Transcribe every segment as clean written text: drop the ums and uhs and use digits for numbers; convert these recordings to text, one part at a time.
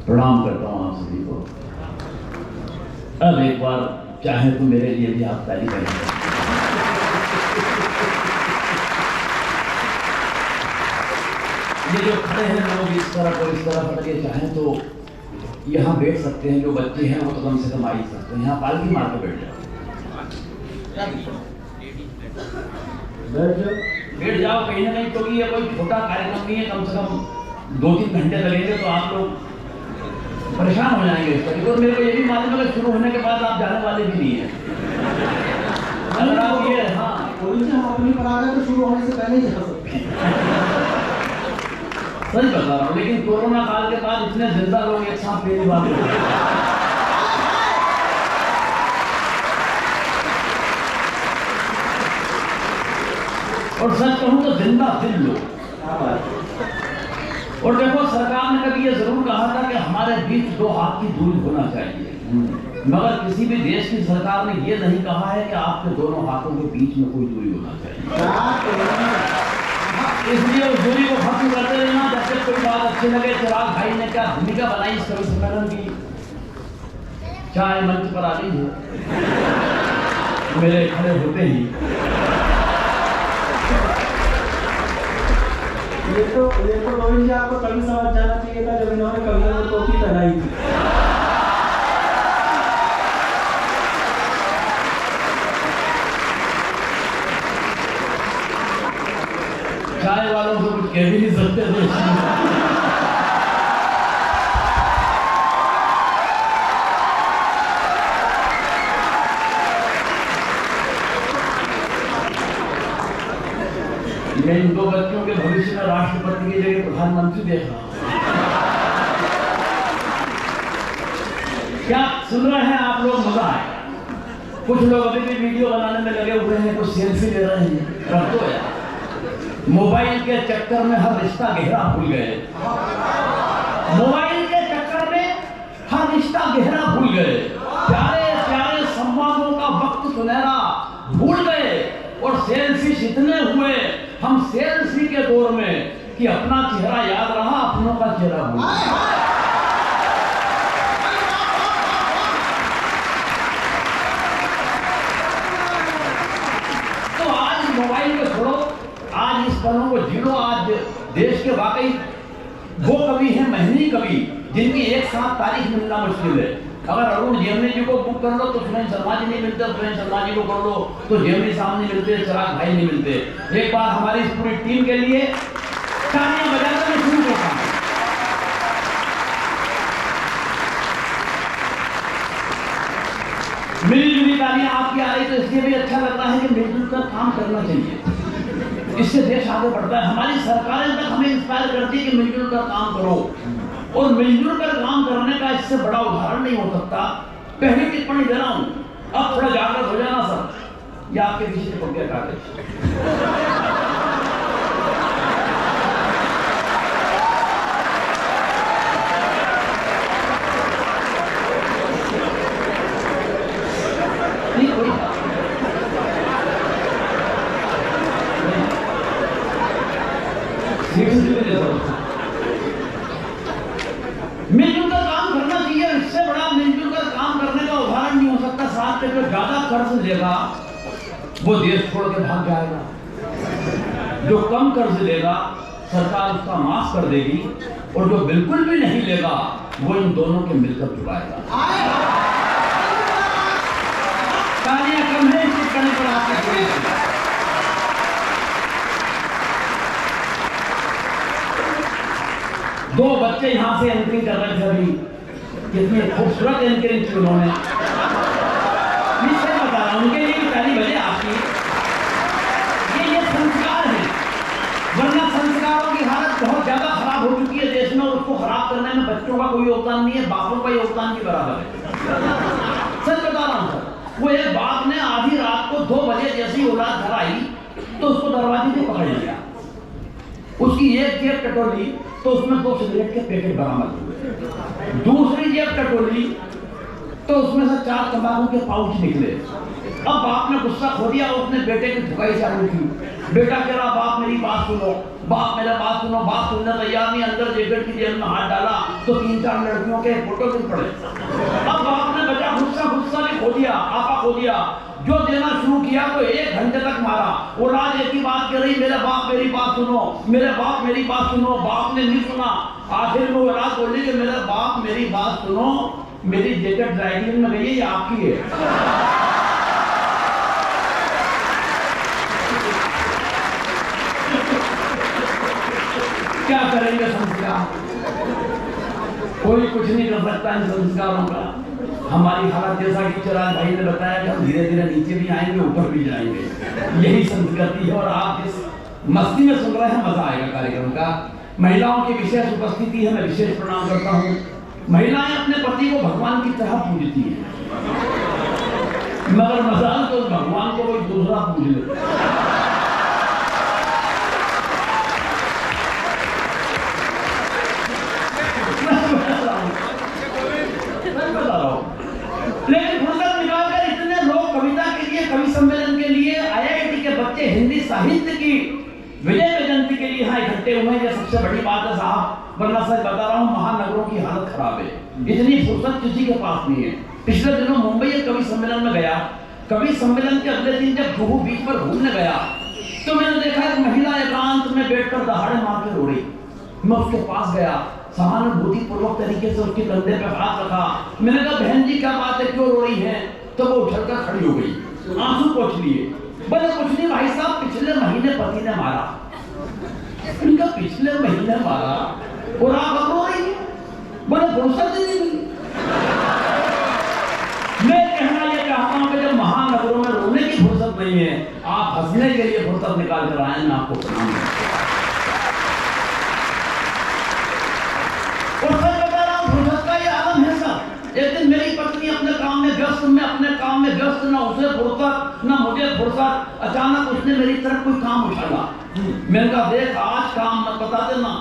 प्रणाम करता हूँ आप सभी को। अब एक बार चाहे तो मेरे लिए भी आप ताली करेंगे। ये जो खड़े हैं लोग इस तरफ और इस तरफ, अगर ये चाहें तो यहाँ बैठ सकते हैं। जो बच्चे हैं वो तो कम से कम आ ही सकते हैं। यहाँ पालकी मार के बैठ जाओ, बैठ जाओ कहीं ना कहीं, क्योंकि ये कोई छोटा कार्यक्रम नहीं है। कम से कम 2-3 घंटे लगेंगे तो आप लोग परेशान हो जाएंगे इस तरीके। और मेरे को ये भी मालूम है कि शुरू होने के बाद आप जाने वाले भी नहीं है। अगर आप ये हाँ हम अपनी बना रहे तो शुरू होने से पहले ही जा सकते हैं। सही बता रहा हूँ, लेकिन कोरोना काल के बाद इतने जिंदा लोग एक साथ पहली बार और सच कहूं तो जिंदा दिल लोग। और देखो, सरकार ने कभी ये जरूर कहा था कि हमारे बीच 2 हाथ की दूरी होना चाहिए, मगर किसी भी देश की सरकार ने ये नहीं कहा है कि आपके दोनों हाथों के बीच में कोई दूरी होना चाहिए। इसलिए उस दूरी को खत्म करते रहना। जैसे कोई बात अच्छी लगे, चिराग भाई ने क्या भूमिका बनाई इस कवि सम्मेलन की, चाहे मंच पर आ लीजिए मेरे खड़े होते ही। ये तो रोहित जी आपको कभी समझ जाना चाहिए था जब इन्होंने कवियों को टोपी पहनाई थी। चाय वालों को कुछ कह भी नहीं सकते थे। मैं इन 2 बच्चों के भविष्य में राष्ट्रपति की जगह प्रधानमंत्री देख रहा हूं। क्या सुन रहे हैं आप लोग? मजा आए। कुछ लोग अभी भी वीडियो बनाने में लगे हुए हैं, कुछ सेल्फी ले रहे हैं। कर दो यार, मोबाइल के चक्कर में हर रिश्ता गहरा भूल गए। मोबाइल के चक्कर में हर रिश्ता गहरा भूल गए। प्यारे प्यारे संवादों का वक्त सुनहरा भूल गए। और सेल्फिश इतने हुए हम सेल्फी के दौर में कि अपना चेहरा याद रहा, अपनों का चेहरा भूल गया। तो आज मोबाइल को छोड़ो, आज इस पलों को जीरो। आज देश के वाकई वो कवि हैं, महनी कवि, जिनकी एक साथ तारीख मिलना मुश्किल है। अगर अरुण जेमनी जी को बुक कर लो तो सुरेंद्र शर्मा जी नहीं मिलते, सुरेंद्र शर्मा जी को कर लो तो जेमनी साहब नहीं मिलते, चिराग भाई नहीं मिलते। एक बार हमारी इस पूरी टीम के लिए तालियां बजाकर मैं शुरू करता हूं। मिली-जुली तालियां आपकी आ रही तो इसलिए भी अच्छा लग रहा है कि मिलजुल कर काम करना चाहिए। इससे देश आगे बढ़ता है। हमारी सरकारें तक हमें इंस्पायर करती है कि मिलजुल कर काम करो, और मिलजुल कर काम करने का इससे बड़ा उदाहरण नहीं हो सकता। पहली टिप्पणी दे रहा हूं, अब थोड़ा जागृत हो जाना सर। ये आपके पीछे चिपक गया कागज। नहीं कोई मिलजुल कर काम करना चाहिए। इससे बड़ा मिलजुल कर काम करने का उदाहरण नहीं हो सकता। साथ में जो ज्यादा कर्ज लेगा वो देश छोड़ के भाग जाएगा, जो कम कर्ज लेगा सरकार उसका माफ कर देगी, और जो बिल्कुल भी नहीं लेगा वो इन दोनों के मिलकर चुकाएगा। तालियां कम है इस करने पर आपके पूरे। दो बच्चे यहां से एंट्री कर रहे थे अभी, कितनी खूबसूरत एंट्री की उन्होंने। मैं सही बता रहा हूं, उनके लिए भी पहली वजह आपकी ये संस्कार है। वरना संस्कारों की हालत बहुत ज्यादा खराब हो चुकी है देश में। उसको खराब करने में बच्चों का कोई योगदान नहीं है, बापों का योगदान के बराबर है। सच बता रहा हूं सर। वो एक बाप ने आधी रात को 2 बजे जैसी औलाद घर आई तो उसको दरवाजे से पकड़ लिया, उसकी एक जेब टटोली तो उसमें 2 सिगरेट के पैकेट बरामद हुए। दूसरी जेब टटोली तो उसमें से 4 तंबाकू के पाउच निकले। अब बाप ने गुस्सा खो दिया, उसने बेटे की धुकाई चालू की। बेटा कह रहा बाप मेरी बात सुनो, बाप मेरा बात सुनो, बात सुनने तैयार नहीं। अंदर जैकेट की जेब में हाथ डाला तो 3-4 लड़कियों के फोटो गिर पड़े। अब बाप ने बचा गुस्सा भी खो दिया, आपा खो दिया। जो देना शुरू किया तो 1 घंटे तक मारा। औलाद एक ही बात कह रही, मेरे बाप मेरी बात सुनो, मेरे बाप मेरी बात सुनो। बाप ने नहीं सुना। आखिर में औलाद बोली कि मेरे बाप मेरी बात सुनो, मेरी जैकेट ड्राई क्लीन में गई है, ये आपकी है। क्या करेंगे संस्कार? कोई कुछ नहीं कर सकता इन संस्कारों का। हमारी हालत जैसा कि चिराग भाई ने बताया कि हम धीरे धीरे नीचे भी आएंगे, ऊपर भी जाएंगे। यही संस्कृति है। और आप जिस मस्ती में सुन रहे हैं, मजा आएगा कार्यक्रम का। महिलाओं की विशेष उपस्थिति है, मैं विशेष प्रणाम करता हूँ। महिलाएं अपने पति को भगवान की तरह पूजती हैं, मगर मजाल तो भगवान को कोई दूसरा पूज ले। लेकिन फुर्सत निकालकर इतने लोग कविता के लिए, कवि सम्मेलन के लिए, IIT के बच्चे हिंदी साहित्य की विजय जयंती के लिए यहाँ इकट्ठे हुए, ये सबसे बड़ी बात है साहब। वरना सच बता रहा हूँ, महानगरों की हालत खराब है। इतनी फुर्सत किसी के पास नहीं है। पिछले दिनों मुंबई एक कवि सम्मेलन में गया। कवि सम्मेलन के अगले दिन जब जुहू बीच पर घूमने गया तो मैंने देखा एक महिला एकांत में बैठकर दहाड़े मार के रो रही। मैं उसके पास गया, सहानुभूति पूर्वक तरीके से उसके कंधे पे हाथ रखा। मैंने कहा बहन जी क्या बात है, क्यों रो रही है? तो वो उछलकर खड़ी हो गई, आंसू पोंछ लिए। बोले कुछ नहीं भाई साहब, पिछले महीने पति ने मारा। उनका पिछले महीने मारा और आप अब रो रही है? बोले फुर्सत नहीं मिली। मैं कहना ये चाहता हूं कि जब महानगरों में रोने की फुर्सत नहीं है, आप हंसने के लिए फुर्सत निकाल कर आए। मैं आपको प्रणाम करता हूं। और सच बता रहा हूं, फुर्सत का ये आलम है सर। एक दिन मेरी पत्नी अपने काम में व्यस्त, मैं अपने काम में व्यस्त, ना उसे फुर्सत ना मुझे फुर्सत। अचानक उसने मेरी तरफ कोई काम उछाला। मैंने कहा देख आज काम मत बता देना,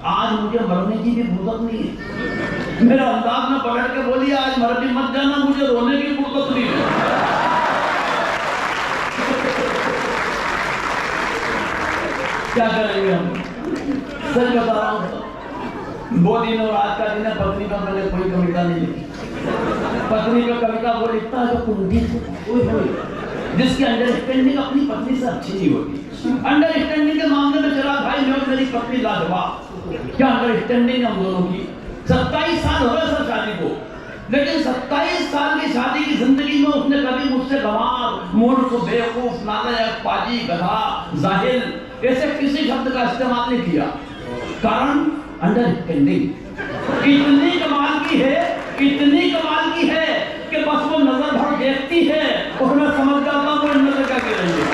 आज मुझे मरने की भी फुर्सत नहीं है। मेरा अंदाज में पकड़ के बोली आज मर भी मत जाना, मुझे रोने की फुर्सत नहीं है। क्या करेंगे हम? सच बता रहा हूँ, वो दिन और आज का दिन है। पत्नी का मैंने कोई कविता नहीं लिखी। पत्नी का कविता वो लिखता है जो कुंठी जिसकी अंडरस्टैंडिंग अपनी पत्नी से अच्छी नहीं होती। अंडरस्टैंडिंग के मामले में चिराग भाई मैं और मेरी पत्नी लाजवाब। क्या अंडरस्टैंडिंग है हम दोनों की। 27 साल हो गए सर शादी को, लेकिन 27 साल की शादी की जिंदगी में उसने कभी मुझसे गंवार, मूर्ख, बेवकूफ, नालायक, पाजी, गधा, जाहिल ऐसे किसी शब्द का इस्तेमाल नहीं किया। कारण अंडरस्टैंडिंग इतनी कमाल की है, इतनी कमाल की है कि बस वो नजर भर देखती है और मैं समझ जाता हूं वो नजर क्या कह रही है।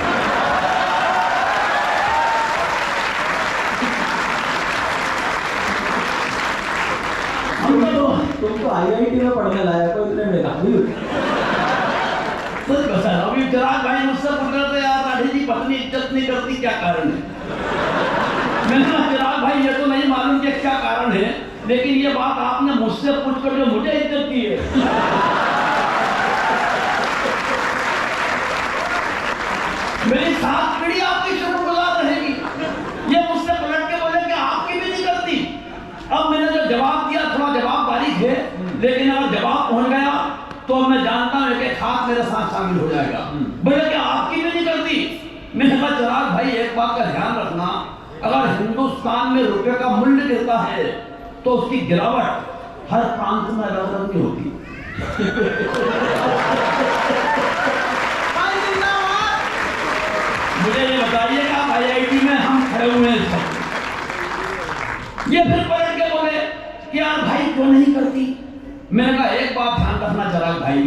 तुम तो IIT में पढ़ने लायक हो, इतने मेधावी हो। सच बता रहा हूं। अभी चिराग भाई मुझसे पूछ रहे थे यार राठी जी पत्नी इज्जत नहीं करती, क्या कारण है? मैंने कहा चिराग भाई ये तो नहीं मालूम कि क्या कारण है, लेकिन ये बात आपने मुझसे पूछकर जो मुझे इज्जत की है। मेरी 7 पीढ़ी आपकी शुक्रगुजार रहेगी। ये मुझसे पलट के बोले कि आपकी भी नहीं करती। अब मैंने जो जवाब दिया थोड़ा जवाब बारीक है, लेकिन अगर जवाब पहुंच गया तो मैं जानता हूं कि खास मेरे साथ शामिल हो जाएगा। बोले कि आपकी भी नहीं करती। मैंने कहा चिराग भाई एक बात का ध्यान रखना, अगर हिंदुस्तान में रुपए का मूल्य गिरता है तो उसकी गिरावट हर प्रांत में अलग अलग की होती। मुझे ये बताइएगा IIT में हम खड़े हुए हैं, ये फिर पलट के बोले कि यार भाई क्यों नहीं करती। मैंने कहा एक बात ध्यान रखना चिराग भाई,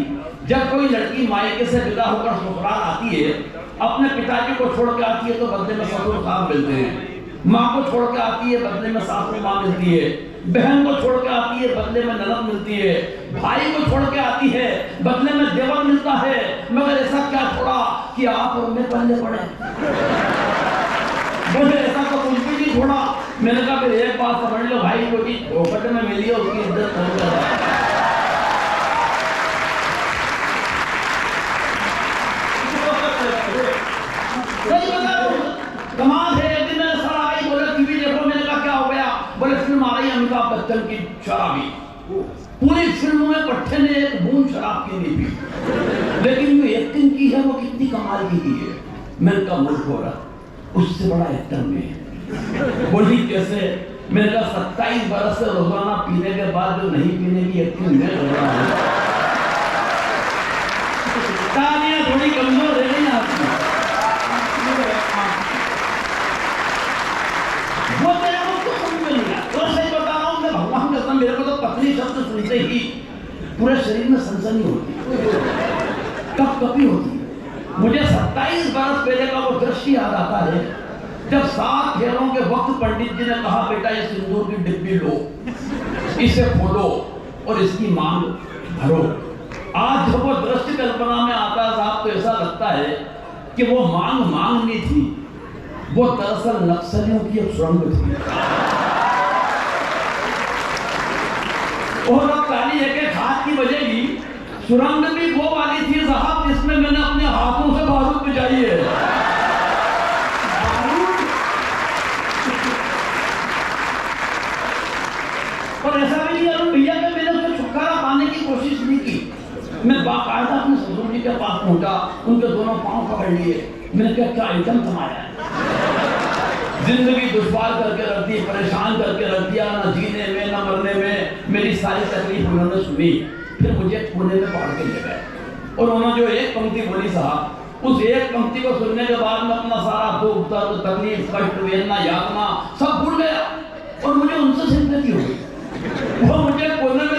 जब कोई लड़की मायके से विदा होकर ससुराल आती है, अपने पिताजी को छोड़ के आती है तो बदले में ससुर साहब मिलते हैं। माँ को छोड़ के आती है बदले में सासू माँ मिलती है। बहन को छोड़ के आती है बदले में ननद मिलती है। भाई को छोड़ के आती है बदले में देवर मिलता है। मगर ऐसा क्या छोड़ा कि आप और मैं पल्ले पड़े। बोले ऐसा तो कुछ भी नहीं छोड़ा। मैंने कहा फिर एक बात समझ लो भाई, जो भी धोखट में मिली है उसकी इज्जत हो जाए। सही बता रहा हूं, फिल्म आ रही है अमिताभ बच्चन की शराबी, पूरी फिल्म में पट्टे ने एक बूंद शराब की नहीं पी, लेकिन जो एक्टिंग की है वो कितनी कमाल की है। मैंने कहा मुल्क हो रहा उससे बड़ा एक्टर में बोली कैसे? मैंने कहा 27 बरस से रोजाना पीने के बाद जो नहीं पीने की एक्टिंग में हो रहा है। तालियां थोड़ी कमजोर रह गई आपकी। वो मेरे को तो समझ में नहीं आया। तो सही बता रहा हूं मैं, भगवान कसम, मेरे को तो पत्नी शब्द सुनते ही पूरे शरीर में सनसनी होती, कपकपी होती। मुझे 27 बरस पहले का वो दृश्य याद आता है जब 7 फेरों के वक्त पंडित जी ने कहा बेटा ये सिंदूर की डिब्बी लो, इसे खोलो और इसकी मांग भरो। आज जब वो दृश्य कल्पना में आता है साहब तो ऐसा लगता है कि वो मांग नहीं थी, वो दरअसल नक्सलियों की एक सुरंग थी। और अब ताली एक हाथ की बजेगी, सुरंग भी वो वाली थी साहब जिसमें मैंने अपने हाथों से बारूद बिछाई है। और ऐसा भी नहीं अरुण भैया कि मैंने उसको छुटकारा पाने की कोशिश नहीं की। मैं बाकायदा अपने ससुर जी के पास पहुंचा, उनके दोनों पांव पकड़ लिए। मैंने कहा क्या आइटम समाया है, जिंदगी दुश्वार करके रख दी, परेशान करके रख दिया, ना जीने में ना मरने में। मेरी सारी तकलीफ उन्होंने सुनी, फिर मुझे कोने में पकड़ के ले गए और उन्होंने जो एक पंक्ति बोली साहब, उस एक पंक्ति को सुनने के बाद मैं अपना सारा दुख दर्द तकलीफ कष्ट वेदना यातना सब भूल गया और मुझे उनसे सिंपैथी हो गई। वो मुझे कोने में